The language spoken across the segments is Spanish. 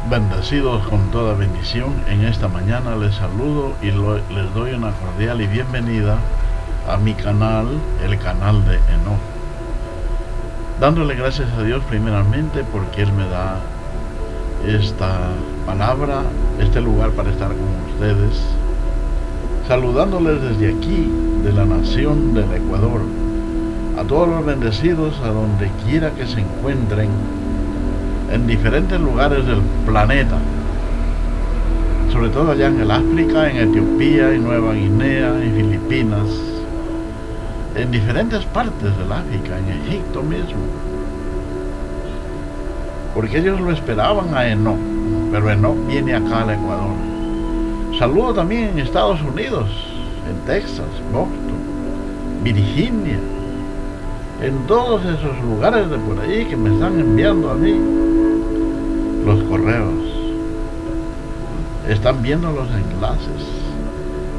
Bendecidos con toda bendición, en esta mañana les saludo y les doy una cordial y bienvenida a mi canal, el canal de Enoch. Dándole gracias a Dios primeramente porque Él me da esta palabra, este lugar para estar con ustedes, saludándoles desde aquí, de la nación del Ecuador, a todos los bendecidos a donde quiera que se encuentren, en diferentes lugares del planeta, sobre todo allá en el África, en Etiopía, en Nueva Guinea, en Filipinas, en diferentes partes del África, en Egipto mismo, porque ellos lo esperaban a Enoch, pero Enoch viene acá al Ecuador. Saludo también en Estados Unidos, en Texas, Boston, Virginia, en todos esos lugares de por ahí que me están enviando a mí los correos, están viendo los enlaces,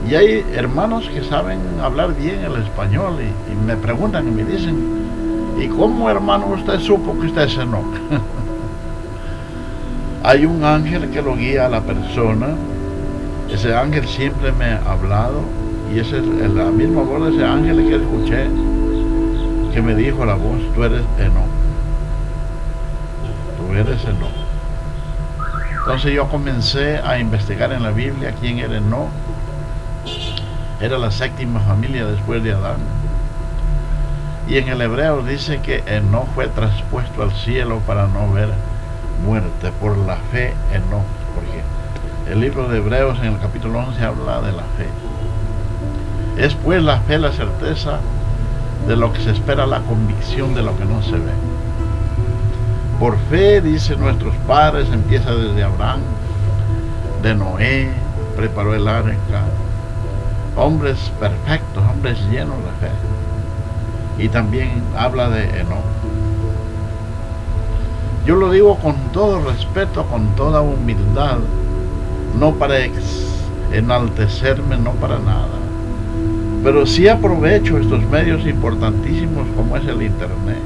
y hay hermanos que saben hablar bien el español y me preguntan y me dicen: ¿y cómo, hermano, usted supo que usted es Enoch? Hay un ángel que lo guía a la persona. Ese ángel siempre me ha hablado, y esa es la misma voz de ese ángel que escuché, que me dijo la voz: tú eres Enoch, tú eres Enoch. Entonces yo comencé a investigar en la Biblia quién era Enoch. Era la séptima familia después de Adán. Y en el hebreo dice que Enoch fue traspuesto al cielo para no ver muerte, por la fe Enoch, porque el libro de Hebreos en el capítulo 11 habla de la fe. Es pues la fe la certeza de lo que se espera, la convicción de lo que no se ve. Por fe, dicen nuestros padres, empieza desde Abraham, de Noé, preparó el arca, hombres perfectos, hombres llenos de fe. Y también habla de Enoch. Yo lo digo con todo respeto, con toda humildad, no para enaltecerme, no para nada, pero sí aprovecho estos medios importantísimos como es el internet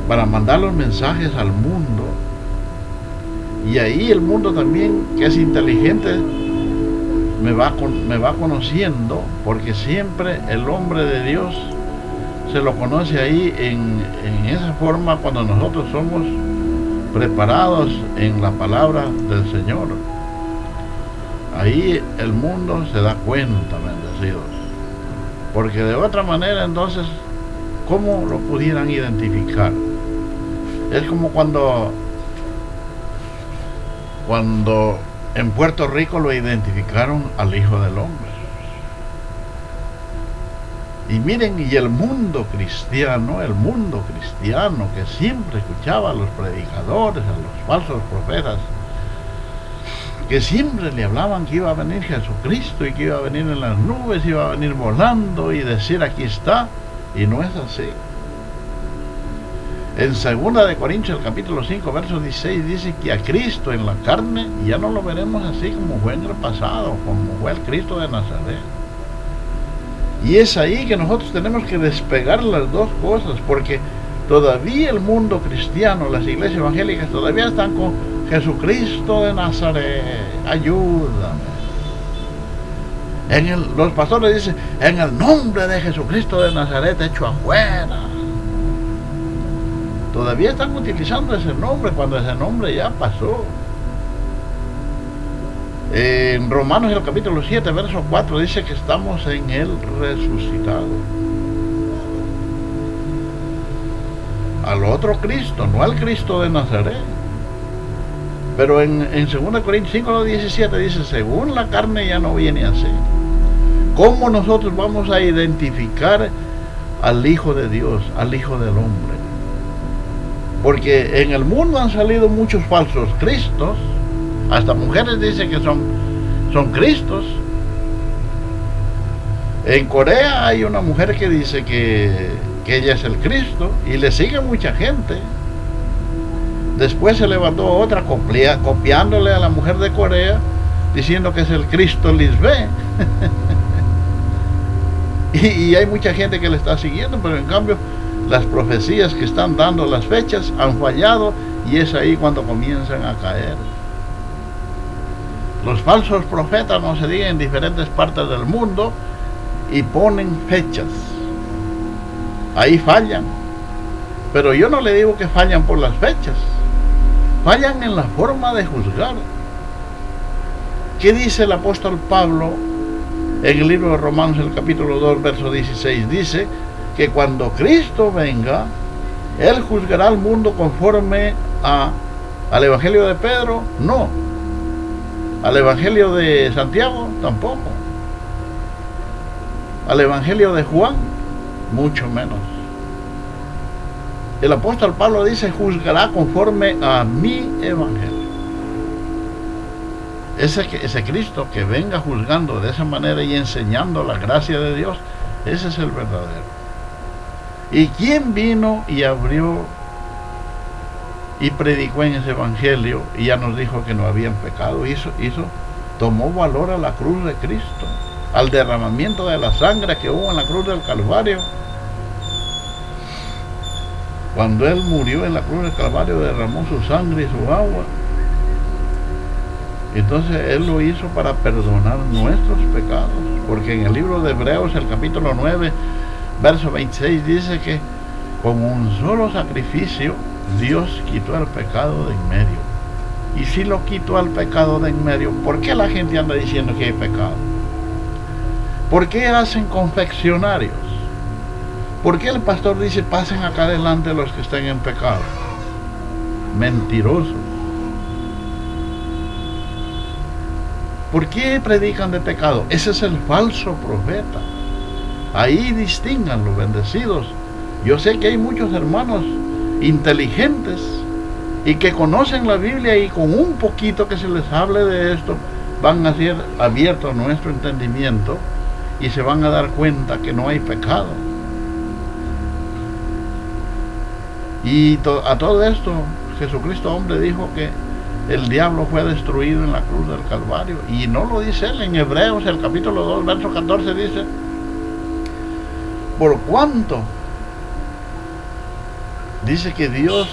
para mandar los mensajes al mundo, y ahí el mundo también, que es inteligente, me va conociendo, porque siempre el hombre de Dios se lo conoce ahí en esa forma, cuando nosotros somos preparados en la palabra del Señor. Ahí el mundo se da cuenta, bendecidos, porque de otra manera entonces, ¿cómo lo pudieran identificar? Es como cuando en Puerto Rico lo identificaron al Hijo del Hombre. Y miren, y el mundo cristiano que siempre escuchaba a los predicadores, a los falsos profetas, que siempre le hablaban que iba a venir Jesucristo y que iba a venir en las nubes, iba a venir volando y decir: aquí está, y no es así. En 2 de Corintios, el capítulo 5, verso 16, dice que a Cristo en la carne ya no lo veremos así como fue en el pasado, como fue el Cristo de Nazaret. Y es ahí que nosotros tenemos que despegar las dos cosas, porque todavía el mundo cristiano, las iglesias evangélicas, todavía están con Jesucristo de Nazaret, ayúdame. Los pastores dicen: en el nombre de Jesucristo de Nazaret te echo afuera. Todavía están utilizando ese nombre cuando ese nombre ya pasó. En Romanos, el capítulo 7, verso 4, dice que estamos en el resucitado. Al otro Cristo, no al Cristo de Nazaret. Pero en 2 Corintios 5, 17 dice: según la carne ya no viene así. ¿Cómo nosotros vamos a identificar al Hijo de Dios, al Hijo del Hombre? Porque en el mundo han salido muchos falsos cristos, hasta mujeres dicen que son cristos. En Corea hay una mujer que dice que ella es el Cristo, y le sigue mucha gente. Después se levantó otra copiándole a la mujer de Corea, diciendo que es el Cristo Lisbeth. y hay mucha gente que le está siguiendo, pero en cambio las profecías que están dando las fechas han fallado, y es ahí cuando comienzan a caer. Los falsos profetas, no se diga, en diferentes partes del mundo y ponen fechas. Ahí fallan. Pero yo no le digo que fallan por las fechas. Fallan en la forma de juzgar. ¿Qué dice el apóstol Pablo en el libro de Romanos, el capítulo 2, verso 16? Dice que cuando Cristo venga, Él juzgará al mundo conforme al Evangelio de Pedro, no. Al Evangelio de Santiago, tampoco. Al Evangelio de Juan, mucho menos. El apóstol Pablo dice, juzgará conforme a mi Evangelio. Ese Cristo que venga juzgando de esa manera y enseñando la gracia de Dios, ese es el verdadero. ¿Y quién vino y abrió y predicó en ese Evangelio y ya nos dijo que no habían pecado? Tomó valor a la cruz de Cristo, al derramamiento de la sangre que hubo en la cruz del Calvario. Cuando Él murió en la cruz del Calvario, derramó su sangre y su agua. Entonces Él lo hizo para perdonar nuestros pecados, porque en el libro de Hebreos, el capítulo 9, verso 26, dice que con un solo sacrificio Dios quitó el pecado de en medio. Y si lo quitó al pecado de en medio, ¿por qué la gente anda diciendo que hay pecado? ¿Por qué hacen confeccionarios? ¿Por qué el pastor dice, pasen acá adelante los que estén en pecado? Mentirosos. ¿Por qué predican de pecado? Ese es el falso profeta. Ahí distingan los bendecidos. Yo sé que hay muchos hermanos inteligentes y que conocen la Biblia, y con un poquito que se les hable de esto van a ser abiertos nuestro entendimiento y se van a dar cuenta que no hay pecado. Y a todo esto Jesucristo hombre dijo que el diablo fue destruido en la cruz del Calvario, y no lo dice Él. En Hebreos, el capítulo 2, verso 14 dice, por cuanto dice que Dios,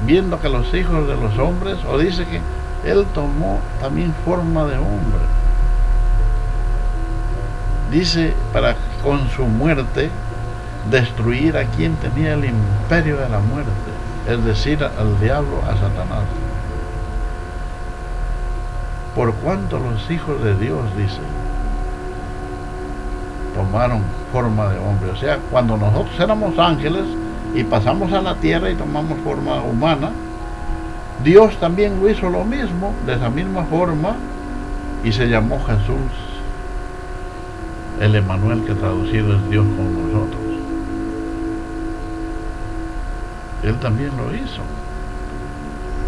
viendo que los hijos de los hombres, o dice que Él tomó también forma de hombre, dice para con su muerte destruir a quien tenía el imperio de la muerte, es decir, al diablo, a Satanás. Por cuanto los hijos de Dios, dice, tomaron forma de hombre. O sea, cuando nosotros éramos ángeles y pasamos a la tierra y tomamos forma humana, Dios también lo hizo lo mismo, de esa misma forma, y se llamó Jesús, el Emmanuel, que traducido es Dios con nosotros. Él también lo hizo.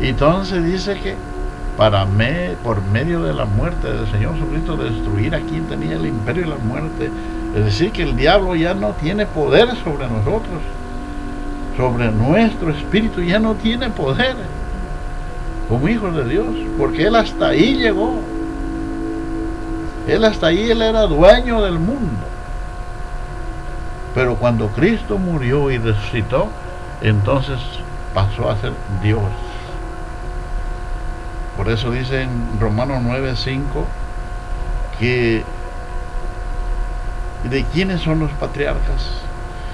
Y entonces dice que por medio de la muerte del Señor Jesucristo, destruir a quien tenía el imperio de la muerte. Es decir, que el diablo ya no tiene poder sobre nosotros, sobre nuestro espíritu ya no tiene poder como hijos de Dios, porque Él hasta ahí llegó. Él hasta ahí, Él era dueño del mundo. Pero cuando Cristo murió y resucitó, entonces pasó a ser Dios. Por eso dice en Romanos 9:5 que de quiénes son los patriarcas,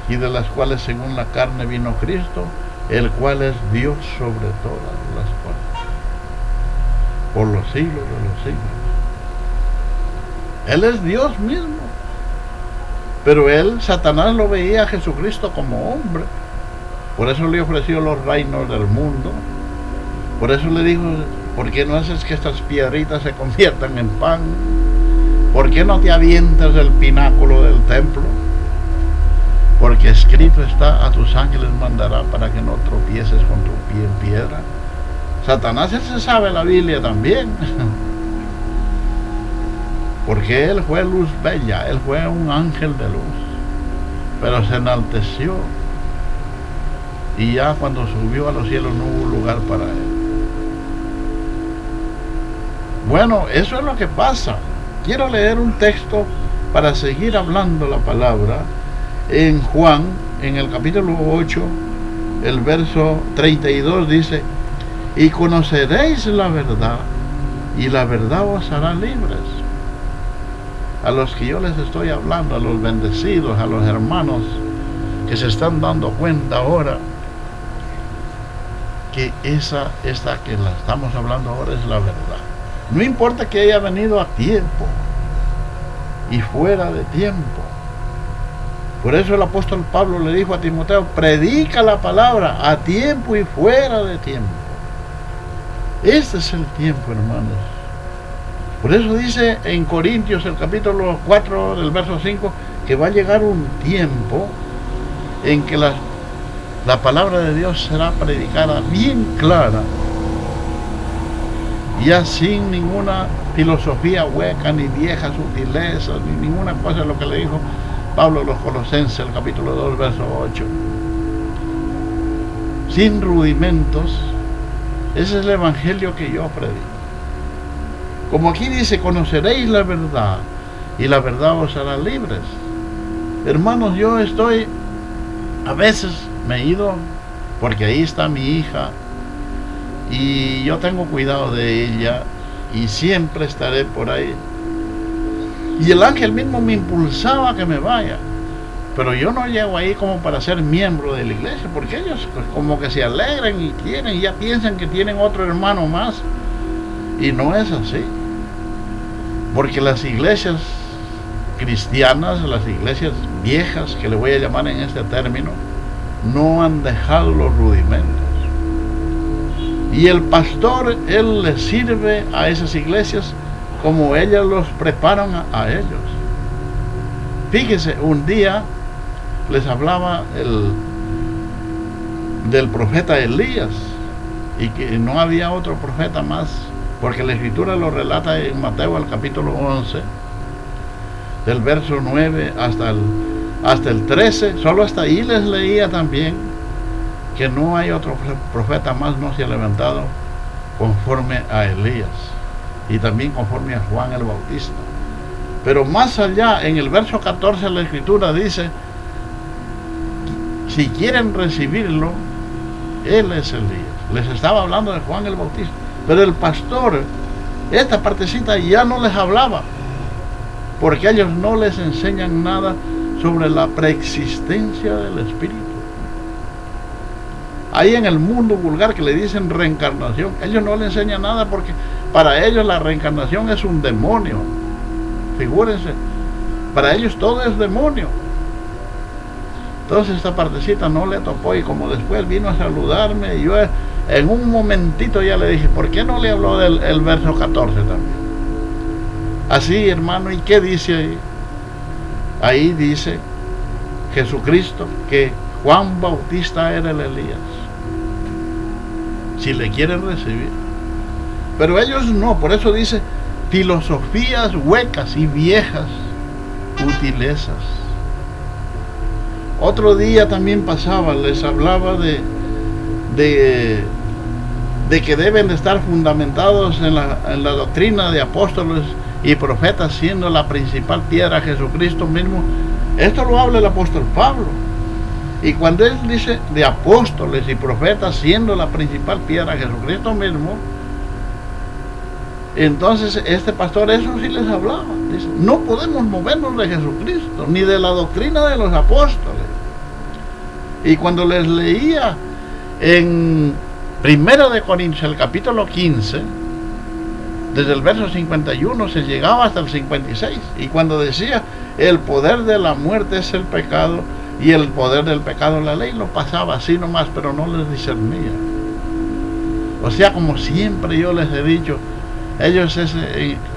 y de las cuales según la carne vino Cristo, el cual es Dios sobre todas las cosas, por los siglos de los siglos. Él es Dios mismo. Pero Satanás lo veía a Jesucristo como hombre. Por eso le ofreció los reinos del mundo. Por eso le dijo, ¿por qué no haces que estas piedritas se conviertan en pan? ¿Por qué no te avientas del pináculo del templo? Porque escrito está, a tus ángeles mandará para que no tropieces con tu pie en piedra. Satanás, él se sabe la Biblia también. Porque él fue luz bella, él fue un ángel de luz, pero se enalteció, y ya cuando subió a los cielos no hubo lugar para él. Bueno, eso es lo que pasa. Quiero leer un texto para seguir hablando la palabra en Juan, en el capítulo 8, el verso 32 dice: y conoceréis la verdad, y la verdad os hará libres. A los que yo les estoy hablando, a los bendecidos, a los hermanos que se están dando cuenta ahora que esta que la estamos hablando ahora es la verdad. No importa que haya venido a tiempo y fuera de tiempo. Por eso el apóstol Pablo le dijo a Timoteo: predica la palabra a tiempo y fuera de tiempo. Este es el tiempo, hermanos. Por eso dice en Corintios, el capítulo 4, del verso 5, que va a llegar un tiempo en que la palabra de Dios será predicada bien clara, ya sin ninguna filosofía hueca, ni viejas sutilezas, ni ninguna cosa de lo que le dijo Pablo a los Colosenses, el capítulo 2, verso 8. Sin rudimentos. Ese es el evangelio que yo predico. Como aquí dice: conoceréis la verdad, y la verdad os hará libres. Hermanos, yo a veces me he ido, porque ahí está mi hija, y yo tengo cuidado de ella, y siempre estaré por ahí. Y el ángel mismo me impulsaba a que me vaya, pero yo no llego ahí como para ser miembro de la iglesia, porque ellos pues, como que se alegran y quieren, y ya piensan que tienen otro hermano más, y no es así. Porque las iglesias cristianas, las iglesias viejas, que le voy a llamar en este término, no han dejado los rudimentos. Y el pastor, él les sirve a esas iglesias como ellas los preparan a ellos. Fíjense, un día les hablaba del profeta Elías, y que no había otro profeta más, porque la escritura lo relata en Mateo, el capítulo 11, del verso 9 hasta el 13, solo hasta ahí les leía también que no hay otro profeta más, no se ha levantado conforme a Elías, y también conforme a Juan el Bautista. Pero más allá, en el verso 14, la escritura dice: si quieren recibirlo, él es Elías. Les estaba hablando de Juan el Bautista. Pero el pastor, esta partecita ya no les hablaba, porque ellos no les enseñan nada sobre la preexistencia del Espíritu. Ahí en el mundo vulgar que le dicen reencarnación, ellos no le enseñan nada, porque para ellos la reencarnación es un demonio. Figúrense, para ellos todo es demonio. Entonces esta partecita no le topó, y como después vino a saludarme, y yo en un momentito ya le dije: ¿por qué no le habló del verso 14 también? Así, hermano, ¿y qué dice ahí? Ahí dice Jesucristo que Juan Bautista era el Elías, si le quieren recibir. Pero ellos no, por eso dice: filosofías huecas y viejas utilezas. Otro día también pasaba, les hablaba de que deben de estar fundamentados en la doctrina de apóstoles y profetas, siendo la principal piedra Jesucristo mismo. Esto lo habla el apóstol Pablo. Y cuando él dice de apóstoles y profetas, siendo la principal piedra Jesucristo mismo, entonces este pastor eso sí les hablaba. Dice: no podemos movernos de Jesucristo, ni de la doctrina de los apóstoles. Y cuando les leía en 1 de Corintios, el capítulo 15, desde el verso 51 se llegaba hasta el 56, y cuando decía: el poder de la muerte es el pecado, y el poder del pecado la ley, lo pasaba así nomás, pero no les discernía. O sea, como siempre yo les he dicho, ellos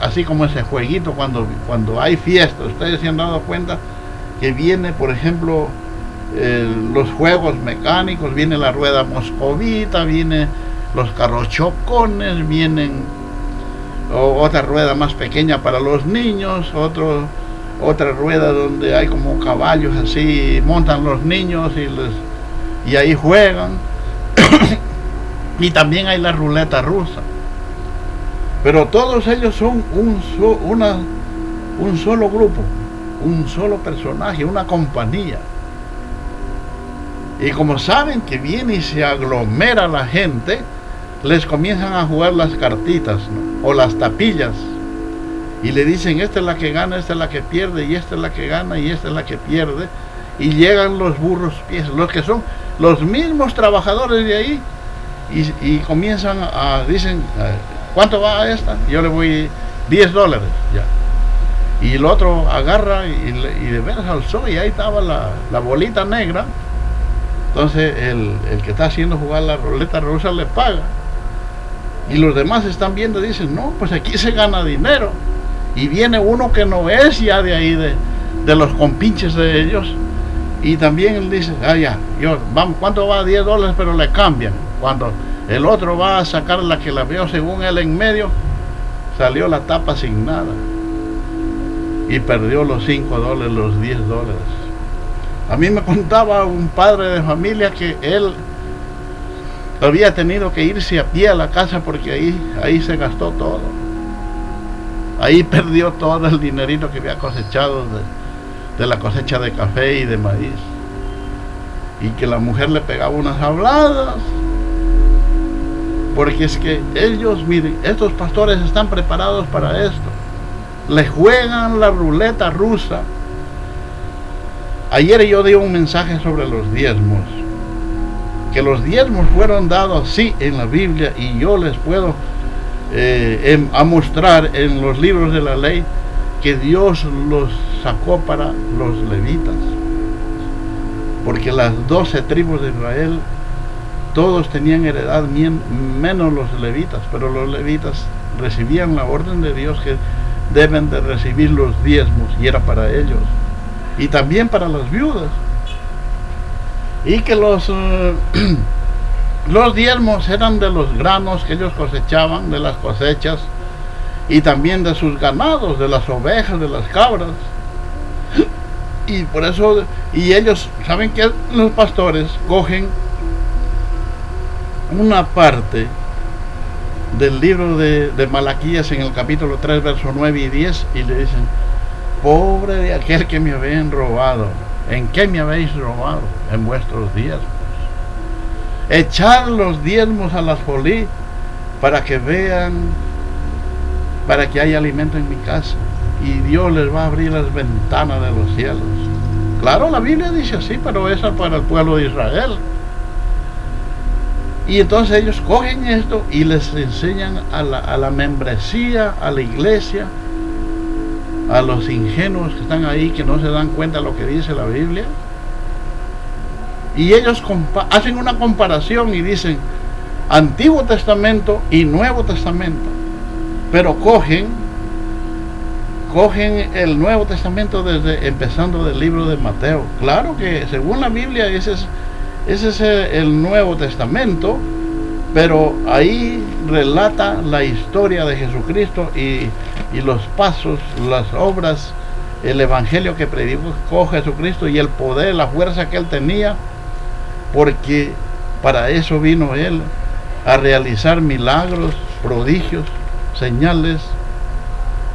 así como ese jueguito cuando hay fiesta. Ustedes se han dado cuenta que viene, por ejemplo, los juegos mecánicos, viene la rueda moscovita, viene los carros chocones, vienen otra rueda más pequeña para los niños, otra rueda donde hay como caballos, así montan los niños y ahí juegan. Y también hay la ruleta rusa. Pero todos ellos son un solo grupo, un solo personaje, una compañía. Y como saben que viene y se aglomera la gente, les comienzan a jugar las cartitas, ¿no? O las tapillas. Y le dicen, esta es la que gana, esta es la que pierde, y esta es la que gana, y esta es la que pierde. Y llegan los burros pies, los que son los mismos trabajadores de ahí, y comienzan dicen, ¿cuánto va a esta? Yo le voy $10, ya. Y el otro agarra y de veras alzó, y ahí estaba la bolita negra. Entonces el que está haciendo jugar la ruleta rusa le paga. Y los demás están viendo y dicen, no, pues aquí se gana dinero. Y viene uno que no es ya de ahí, de los compinches de ellos. Y también él dice, ya, ¿cuánto va? $10, pero le cambian. Cuando el otro va a sacar la que la veo según él en medio, salió la tapa sin nada. Y perdió los $5, los $10. A mí me contaba un padre de familia que él había tenido que irse a pie a la casa porque ahí se gastó todo. Ahí perdió todo el dinerito que había cosechado de la cosecha de café y de maíz. Y que la mujer le pegaba unas habladas. Porque es que ellos, miren, estos pastores están preparados para esto. Le juegan la ruleta rusa. Ayer yo di un mensaje sobre los diezmos. Que los diezmos fueron dados sí en la Biblia, y yo les puedo a mostrar en los libros de la ley que Dios los sacó para los levitas. Porque las 12 tribus de Israel, todos tenían heredad menos los levitas, pero los levitas recibían la orden de Dios que deben de recibir los diezmos, y era para ellos. Y también para las viudas. Y que los diezmos eran de los granos que ellos cosechaban, de las cosechas, y también de sus ganados, de las ovejas, de las cabras. Y por eso, y ellos, ¿saben que los pastores cogen una parte del libro de Malaquías en el capítulo 3, versos 9 y 10, y le dicen, pobre de aquel que me habían robado? ¿En qué me habéis robado? En vuestros diezmos. Echad los diezmos a las folí para que vean, para que haya alimento en mi casa, y Dios les va a abrir las ventanas de los cielos. Claro, la Biblia dice así, pero eso es para el pueblo de Israel. Y entonces ellos cogen esto y les enseñan a la membresía, a la iglesia, a los ingenuos que están ahí, que no se dan cuenta de lo que dice la Biblia. Y ellos hacen una comparación y dicen Antiguo Testamento y Nuevo Testamento, pero cogen el Nuevo Testamento empezando del libro de Mateo. Claro que según la Biblia ese es el Nuevo Testamento, pero ahí relata la historia de Jesucristo y los pasos, las obras, el evangelio que predicó Jesucristo y el poder, la fuerza que él tenía, porque para eso vino él, a realizar milagros, prodigios, señales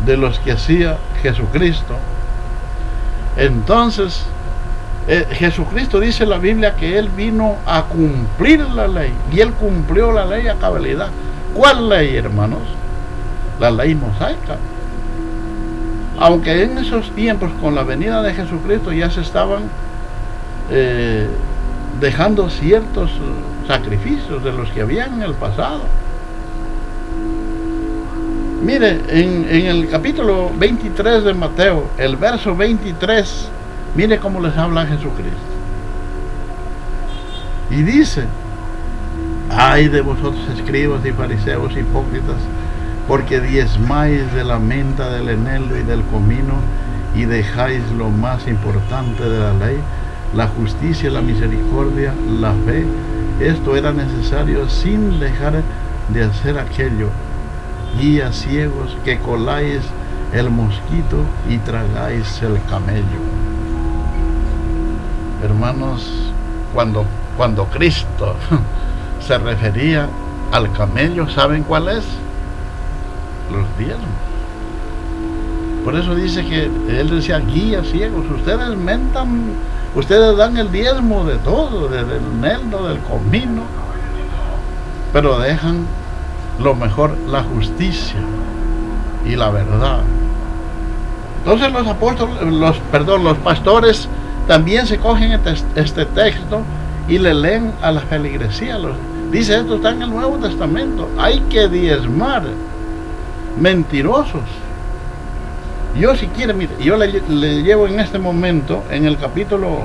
de los que hacía Jesucristo. Entonces Jesucristo dice en la Biblia que él vino a cumplir la ley, y él cumplió la ley a cabalidad. ¿Cuál ley, hermanos? La ley mosaica. Aunque en esos tiempos, con la venida de Jesucristo, ya se estaban dejando ciertos sacrificios de los que habían en el pasado. Mire, en el capítulo 23 de Mateo, el verso 23, mire cómo les habla Jesucristo. Y dice: ay de vosotros, escribas y fariseos hipócritas, porque diezmáis de la menta, del eneldo y del comino, y dejáis lo más importante de la ley, la justicia, la misericordia, la fe. Esto era necesario sin dejar de hacer aquello. Guías ciegos, que coláis el mosquito y tragáis el camello. Hermanos, cuando Cristo se refería al camello, ¿saben cuál es? Los diezmos. Por eso dice que él decía guías ciegos. Ustedes mentan ustedes dan el diezmo de todo, del eneldo, del comino, pero dejan lo mejor, la justicia y la verdad. Entonces los apóstoles, los pastores también se cogen este texto y le leen a la feligresía. Dice, esto está en el Nuevo Testamento, hay que diezmar. Mentirosos. Yo si quiere, mire, yo le llevo en este momento en el capítulo,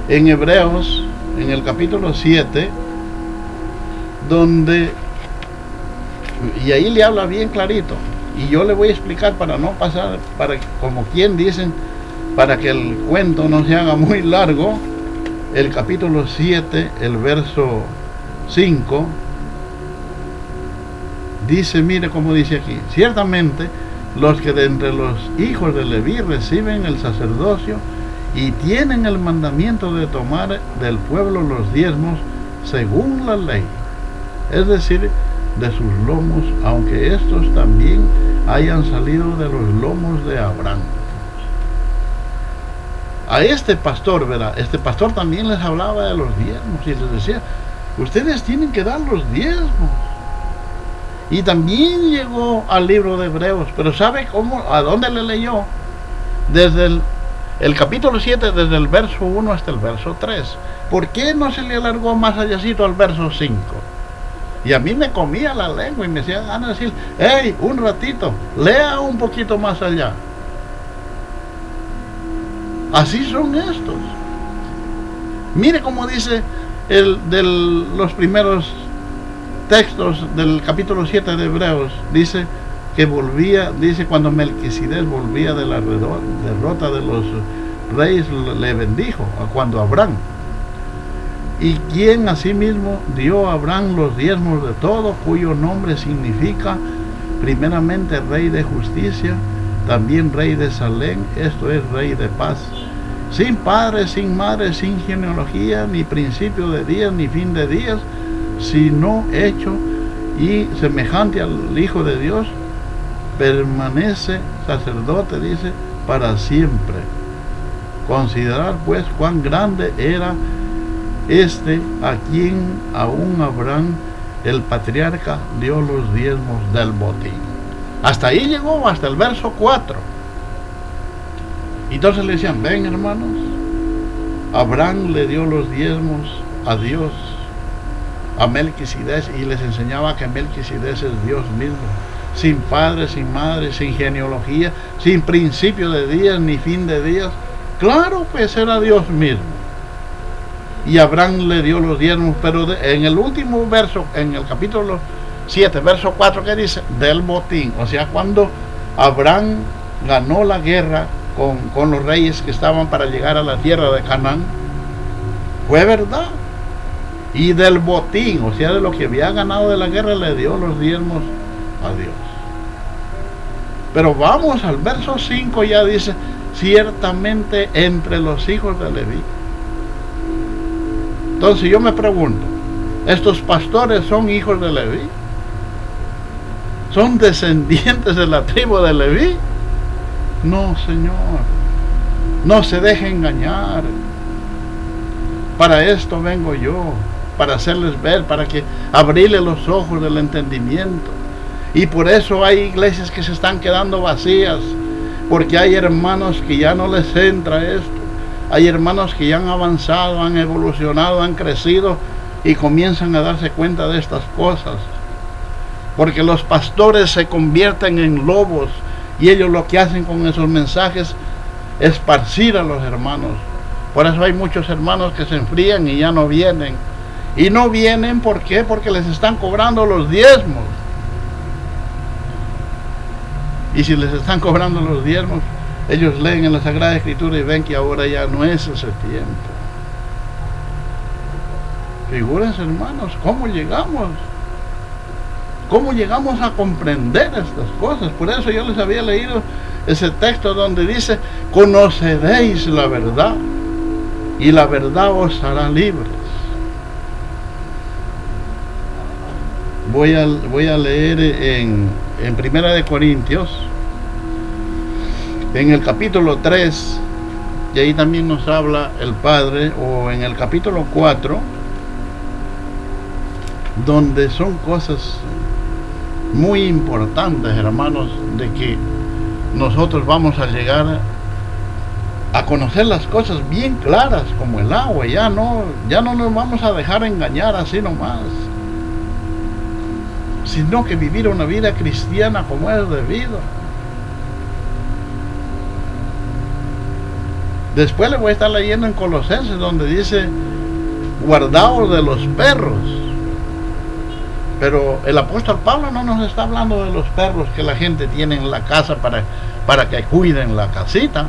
en Hebreos, en el capítulo 7, donde, y ahí le habla bien clarito, y yo le voy a explicar para no pasar, para como quien dicen, para que el cuento no se haga muy largo. El capítulo 7, el verso 5, dice, mire cómo dice aquí: ciertamente los que de entre los hijos de Leví reciben el sacerdocio y tienen el mandamiento de tomar del pueblo los diezmos según la ley, es decir, de sus lomos, aunque estos también hayan salido de los lomos de Abraham. A este pastor, ¿verdad? Este pastor también les hablaba de los diezmos y les decía, ustedes tienen que dar los diezmos. Y también llegó al libro de Hebreos, pero ¿sabe cómo? ¿A dónde le leyó? Desde el capítulo 7, desde el verso 1 hasta el verso 3. ¿Por qué no se le alargó más allácito al verso 5? Y a mí me comía la lengua y me hacía ganas de decir, hey, un ratito, lea un poquito más allá. Así son estos. Mire cómo dice los primeros textos del capítulo 7 de Hebreos. Dice que volvía, dice, cuando Melquisedec volvía de la derrota de los reyes, le bendijo, cuando Abraham. Y quien asimismo dio a Abraham los diezmos de todo, cuyo nombre significa primeramente rey de justicia, también rey de Salem, esto es rey de paz, sin padre, sin madre, sin genealogía, ni principio de días, ni fin de días, sino hecho y semejante al Hijo de Dios, permanece sacerdote, dice, para siempre. Considerar pues cuán grande era este, a quien aún Abraham, el patriarca, dio los diezmos del botín. Hasta ahí llegó, hasta el verso 4. Entonces le decían, ven hermanos, Abraham le dio los diezmos a Dios, a Melquisedec, y les enseñaba que Melquisedec es Dios mismo, sin padre, sin madre, sin genealogía, sin principio de días ni fin de días. Claro, pues era Dios mismo. Y Abraham le dio los diezmos, pero en el último verso, en el capítulo 7, verso 4, que dice, del botín, o sea, cuando Abraham ganó la guerra con los reyes que estaban para llegar a la tierra de Canaán, fue verdad. Y del botín, o sea, de lo que había ganado de la guerra, le dio los diezmos a Dios. Pero vamos al verso 5, ya dice, ciertamente entre los hijos de Leví. Entonces yo me pregunto, ¿estos pastores son hijos de Leví? ¿Son descendientes de la tribu de Leví? No, Señor. No se deje engañar. Para esto vengo yo, para hacerles ver, para que abrirle los ojos del entendimiento. Y por eso hay iglesias que se están quedando vacías, porque hay hermanos que ya no les entra esto. Hay hermanos que ya han avanzado, han evolucionado, han crecido y comienzan a darse cuenta de estas cosas. Porque los pastores se convierten en lobos y ellos lo que hacen con esos mensajes es esparcir a los hermanos. Por eso hay muchos hermanos que se enfrían y ya no vienen. Y no vienen, ¿por qué? Porque les están cobrando los diezmos. Y si les están cobrando los diezmos, ellos leen en la Sagrada Escritura y ven que ahora ya no es ese tiempo. Figúrense, hermanos, ¿cómo llegamos? ¿Cómo llegamos a comprender estas cosas? Por eso yo les había leído ese texto donde dice, conoceréis la verdad y la verdad os hará libres. Voy a leer en Primera de Corintios, en el capítulo 3, Y ahí también nos habla el Padre, o en el capítulo 4, donde son cosas muy importantes, hermanos, de que nosotros vamos a llegar a conocer las cosas bien claras como el agua. Ya no nos vamos a dejar engañar así nomás, sino que vivir una vida cristiana como es debido. Después le voy a estar leyendo en Colosenses, donde dice: guardaos de los perros. Pero el apóstol Pablo no nos está hablando de los perros que la gente tiene en la casa para que cuiden la casita.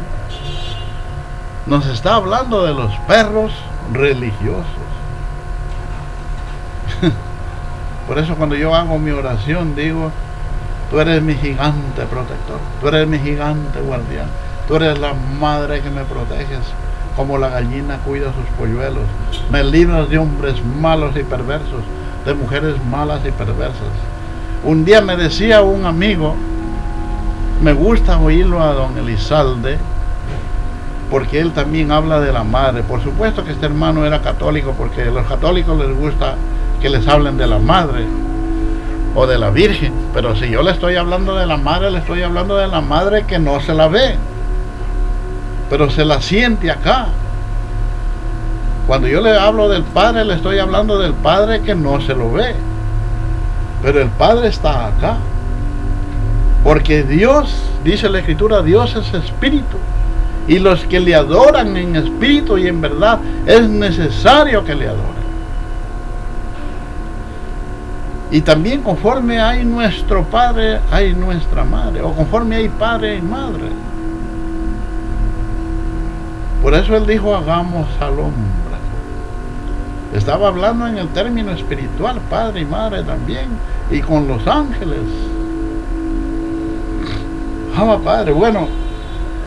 Nos está hablando de los perros religiosos. Por eso cuando yo hago mi oración digo: tú eres mi gigante protector, tú eres mi gigante guardián, tú eres la madre que me proteges, como la gallina cuida sus polluelos. Me libras de hombres malos y perversos, de mujeres malas y perversas. Un día me decía un amigo, me gusta oírlo a don Elizalde, porque él también habla de la madre. Por supuesto que este hermano era católico, porque a los católicos les gusta que les hablen de la madre o de la Virgen. Pero si yo le estoy hablando de la madre, le estoy hablando de la madre que no se la ve, pero se la siente acá. Cuando yo le hablo del Padre, le estoy hablando del Padre que no se lo ve, pero el Padre está acá. Porque Dios, dice la Escritura, Dios es espíritu, y los que le adoran en espíritu y en verdad, es necesario que le adoren. Y también conforme hay nuestro Padre, hay nuestra Madre, o conforme hay Padre y Madre. Por eso Él dijo: hagamos al hombre. Estaba hablando en el término espiritual, Padre y Madre también, y con los ángeles. Padre. Bueno,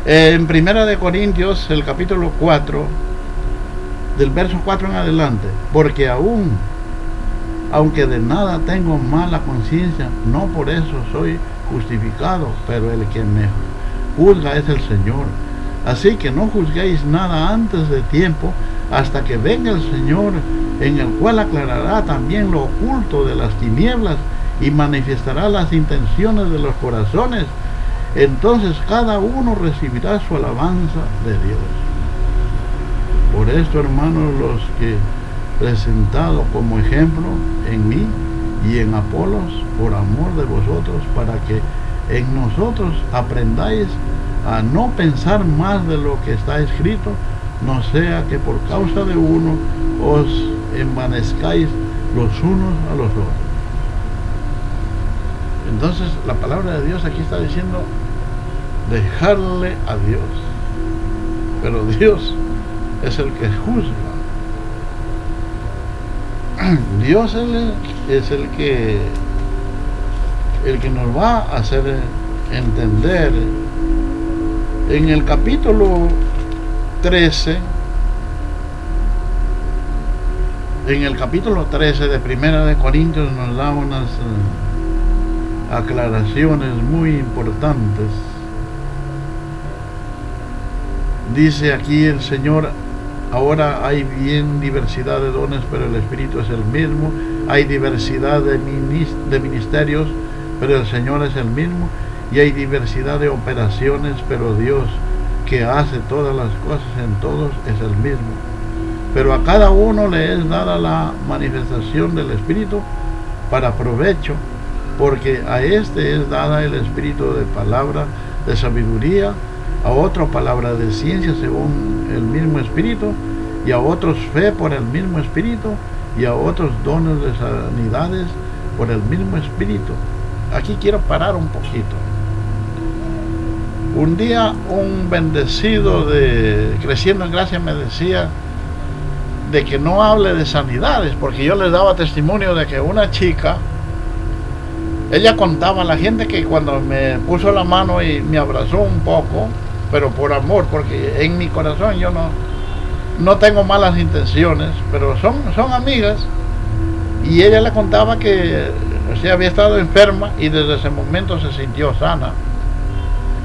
en 1 de Corintios, el capítulo 4, del verso 4 en adelante: porque aunque de nada tengo mala conciencia, no por eso soy justificado, pero el que me juzga es el Señor. Así que no juzguéis nada antes de tiempo, hasta que venga el Señor, en el cual aclarará también lo oculto de las tinieblas y manifestará las intenciones de los corazones. Entonces cada uno recibirá su alabanza de Dios. Por esto, hermanos, los que presentado como ejemplo en mí y en Apolos, por amor de vosotros, para que en nosotros aprendáis a no pensar más de lo que está escrito, no sea que por causa de uno os envanezcáis los unos a los otros. Entonces la palabra de Dios aquí está diciendo: dejarle a Dios. Pero Dios es el que juzga. Dios es el que nos va a hacer entender. En el capítulo 13, de Primera de Corintios, nos da unas aclaraciones muy importantes. Dice aquí el Señor: ahora hay bien diversidad de dones, pero el Espíritu es el mismo. Hay diversidad de ministerios, pero el Señor es el mismo. Y hay diversidad de operaciones, pero Dios, que hace todas las cosas en todos, es el mismo. Pero a cada uno le es dada la manifestación del Espíritu para provecho, porque a este es dada el Espíritu de palabra de sabiduría, a otro palabra de ciencia según el mismo Espíritu, y a otros fe por el mismo Espíritu, y a otros dones de sanidades por el mismo Espíritu. Aquí quiero parar un poquito. Un día un bendecido de Creciendo en Gracia me decía de que no hable de sanidades, porque yo les daba testimonio de que una chica, ella contaba a la gente que cuando me puso la mano y me abrazó un poco, pero por amor, porque en mi corazón yo no tengo malas intenciones, pero son amigas, y ella le contaba que había estado enferma y desde ese momento se sintió sana.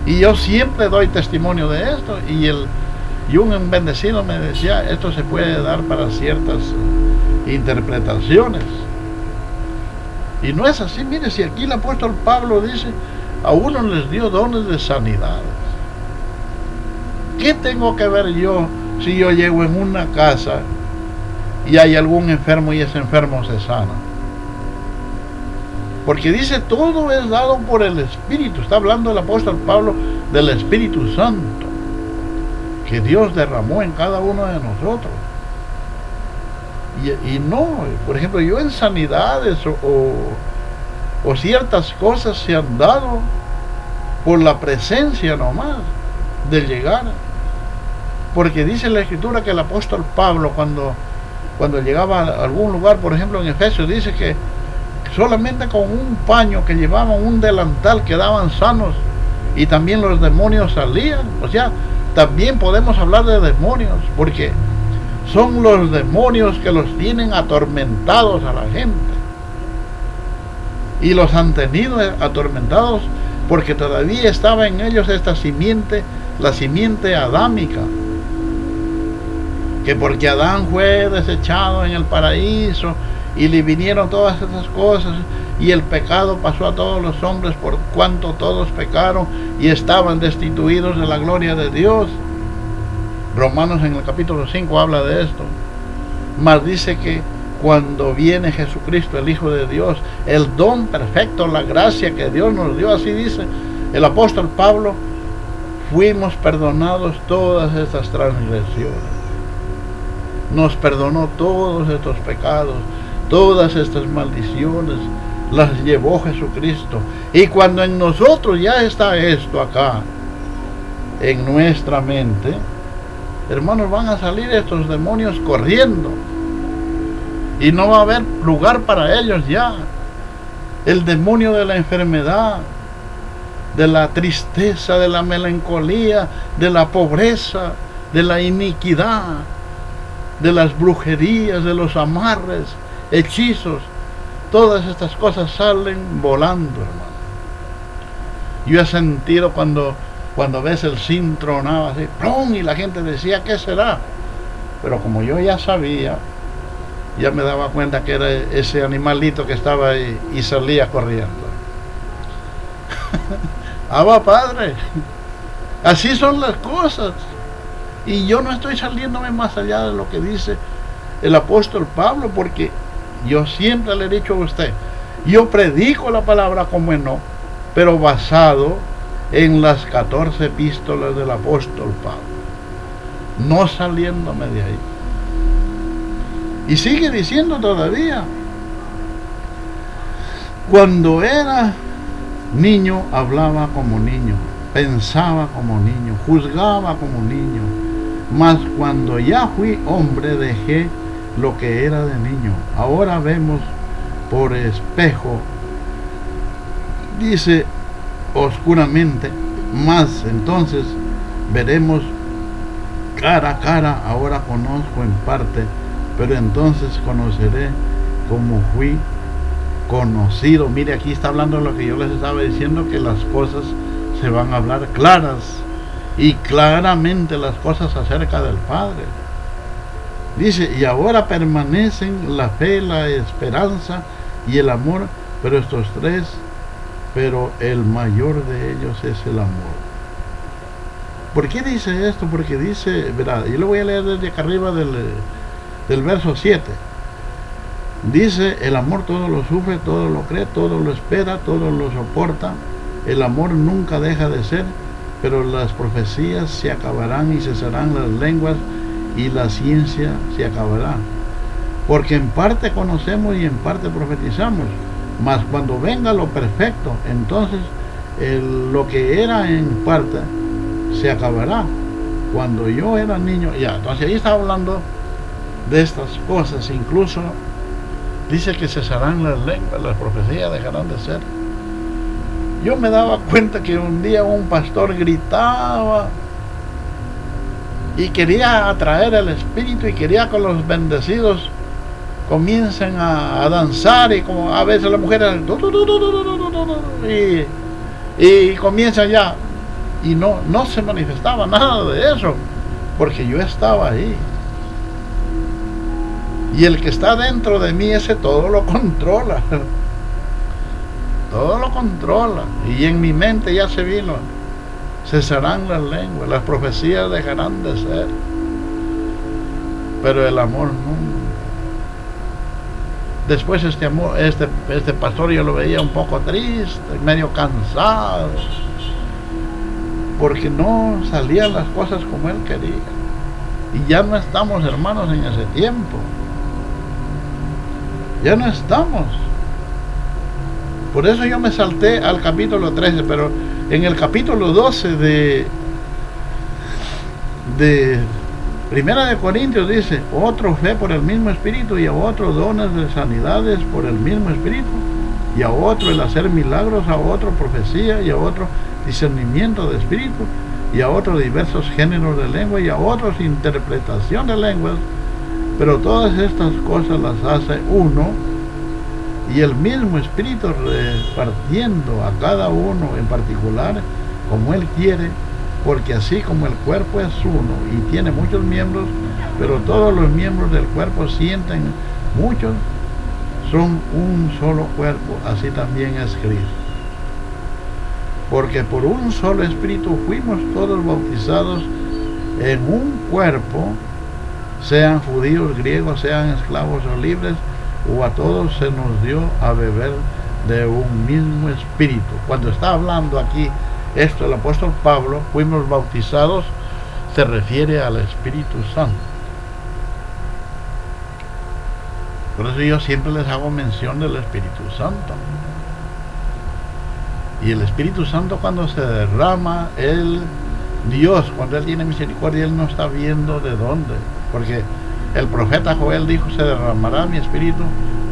Y yo siempre doy testimonio de esto, Y un bendecido me decía, esto se puede dar para ciertas interpretaciones. Y no es así. Mire, si aquí el apóstol Pablo dice, a uno les dio dones de sanidades. ¿Qué tengo que ver yo si yo llego en una casa y hay algún enfermo y ese enfermo se sana? Porque dice, todo es dado por el Espíritu. Está hablando el apóstol Pablo del Espíritu Santo que Dios derramó en cada uno de nosotros. Y no, por ejemplo, yo en sanidades o ciertas cosas se han dado por la presencia nomás de llegar. Porque dice la Escritura que el apóstol Pablo cuando llegaba a algún lugar, por ejemplo en Efesios, dice que solamente con un paño que llevaban, un delantal, quedaban sanos y también los demonios salían. O sea, también podemos hablar de demonios, porque son los demonios que los tienen atormentados a la gente. Y los han tenido atormentados porque todavía estaba en ellos esta simiente, la simiente adámica. Que porque Adán fue desechado en el paraíso y le vinieron todas esas cosas y el pecado pasó a todos los hombres por cuanto todos pecaron y estaban destituidos de la gloria de Dios. Romanos en el capítulo 5 habla de esto. Mas dice que cuando viene Jesucristo, el Hijo de Dios, el don perfecto, la gracia que Dios nos dio, así dice el apóstol Pablo, fuimos perdonados todas estas transgresiones. Nos perdonó todos estos pecados, todas estas maldiciones, las llevó Jesucristo. Y cuando en nosotros ya está esto acá, en nuestra mente, hermanos, van a salir estos demonios corriendo. Y no va a haber lugar para ellos ya. El demonio de la enfermedad, de la tristeza, de la melancolía, de la pobreza, de la iniquidad, de las brujerías, de los amarres, hechizos, todas estas cosas salen volando, hermano. Yo he sentido cuando ves el zinc tronaba así, ¡plum! Y la gente decía, ¿qué será? Pero como yo ya sabía, ya me daba cuenta que era ese animalito que estaba ahí y salía corriendo. ¡Abba, Padre! Así son las cosas. Y yo no estoy saliéndome más allá de lo que dice el apóstol Pablo, porque yo siempre le he dicho a usted, yo predico la palabra como no, pero basado en las 14 epístolas del apóstol Pablo, no saliéndome de ahí. Y sigue diciendo todavía, cuando era niño hablaba como niño, pensaba como niño, juzgaba como niño, mas cuando ya fui hombre dejé lo que era de niño. Ahora vemos por espejo, dice, oscuramente, mas entonces veremos cara a cara. Ahora conozco en parte, pero entonces conoceré como fui conocido. Mire, aquí está hablando de lo que yo les estaba diciendo, que las cosas se van a hablar claras y claramente, las cosas acerca del Padre. Dice, y ahora permanecen la fe, la esperanza y el amor, pero estos tres, pero el mayor de ellos es el amor. ¿Por qué dice esto? Porque dice, verá, yo lo voy a leer desde acá arriba del verso 7. Dice, el amor todo lo sufre, todo lo cree, todo lo espera, todo lo soporta. El amor nunca deja de ser, pero las profecías se acabarán y cesarán las lenguas y la ciencia se acabará. Porque en parte conocemos y en parte profetizamos, mas cuando venga lo perfecto, entonces lo que era en parte se acabará. Cuando yo era niño, ya, entonces ahí está hablando de estas cosas. Incluso dice que cesarán las lenguas, las profecías dejarán de ser. Yo me daba cuenta que un día un pastor gritaba y quería atraer el espíritu y quería que los bendecidos comiencen a danzar, y como a veces las mujeres y comienzan ya, y no se manifestaba nada de eso. porque yo estaba ahí. Y el que está dentro de mí, ese todo lo controla. Todo lo controla. Y en mi mente ya se vino. Cesarán las lenguas, las profecías dejarán de ser. Pero el amor nunca. Después este pastor yo lo veía un poco triste, medio cansado, porque no salían las cosas como él quería. Y ya no estamos, hermanos, en ese tiempo. Ya no estamos. Por eso yo me salté al capítulo 13, pero en el capítulo 12 de Primera de Corintios dice: otro fe por el mismo espíritu, y a otro dones de sanidades por el mismo espíritu, y a otro el hacer milagros, a otro profecía, y a otro discernimiento de espíritu, y a otro diversos géneros de lengua, y a otros interpretación de lenguas. Pero todas estas cosas las hace uno, y el mismo espíritu, repartiendo a cada uno en particular como él quiere, porque así como el cuerpo es uno y tiene muchos miembros, pero todos los miembros del cuerpo sienten muchos, son un solo cuerpo, así también es Cristo. Porque por un solo espíritu fuimos todos bautizados en un cuerpo, sean judíos, griegos, sean esclavos o libres, o a todos se nos dio a beber de un mismo espíritu. Cuando está hablando aquí esto el apóstol Pablo, fuimos bautizados, se refiere al Espíritu Santo. Por eso yo siempre les hago mención del Espíritu Santo. Y el Espíritu Santo, cuando se derrama, Dios, cuando Él tiene misericordia, Él no está viendo de dónde. Porque el profeta Joel dijo: se derramará mi espíritu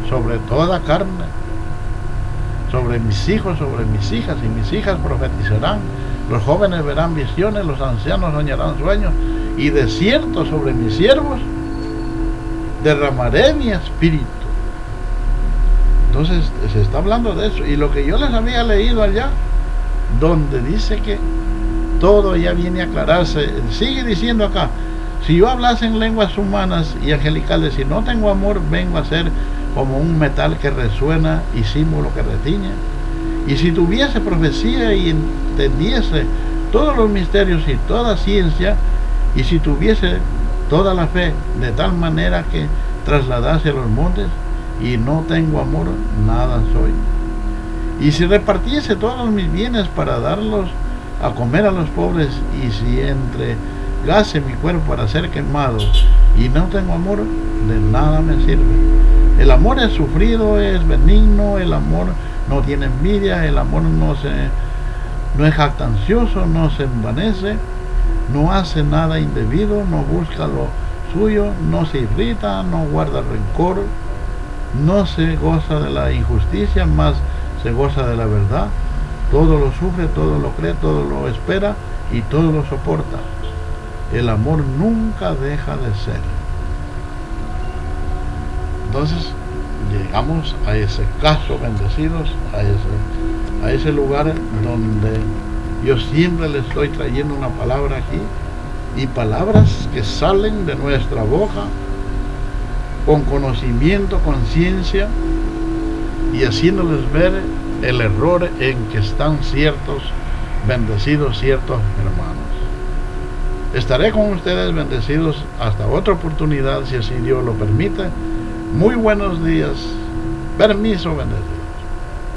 sobre toda carne, sobre mis hijos, sobre mis hijas, y mis hijas profetizarán, los jóvenes verán visiones, los ancianos soñarán sueños, y de cierto sobre mis siervos derramaré mi espíritu. Entonces se está hablando de eso. Y lo que yo les había leído allá, donde dice que todo ya viene a aclararse, sigue diciendo acá: si yo hablase en lenguas humanas y angelicales, si no tengo amor, vengo a ser como un metal que resuena y símbolo que retiñe. Y si tuviese profecía y entendiese todos los misterios y toda ciencia, y si tuviese toda la fe de tal manera que trasladase a los montes, y no tengo amor, nada soy. Y si repartiese todos mis bienes para darlos a comer a los pobres, y si entregase mi cuerpo para ser quemado, y no tengo amor, de nada me sirve. El amor es sufrido, es benigno, el amor no tiene envidia, el amor no es jactancioso, no se envanece, no hace nada indebido, no busca lo suyo, no se irrita, no guarda rencor, no se goza de la injusticia, más se goza de la verdad. Todo lo sufre, todo lo cree, todo lo espera y todo lo soporta. El amor nunca deja de ser. Entonces llegamos a ese caso, bendecidos, a ese lugar donde yo siempre les estoy trayendo una palabra aquí, y palabras que salen de nuestra boca con conocimiento, conciencia, y haciéndoles ver el error en que están ciertos bendecidos, ciertos hermanos. Estaré con ustedes, bendecidos, hasta otra oportunidad, si así Dios lo permite. Muy buenos días. Permiso, bendecido.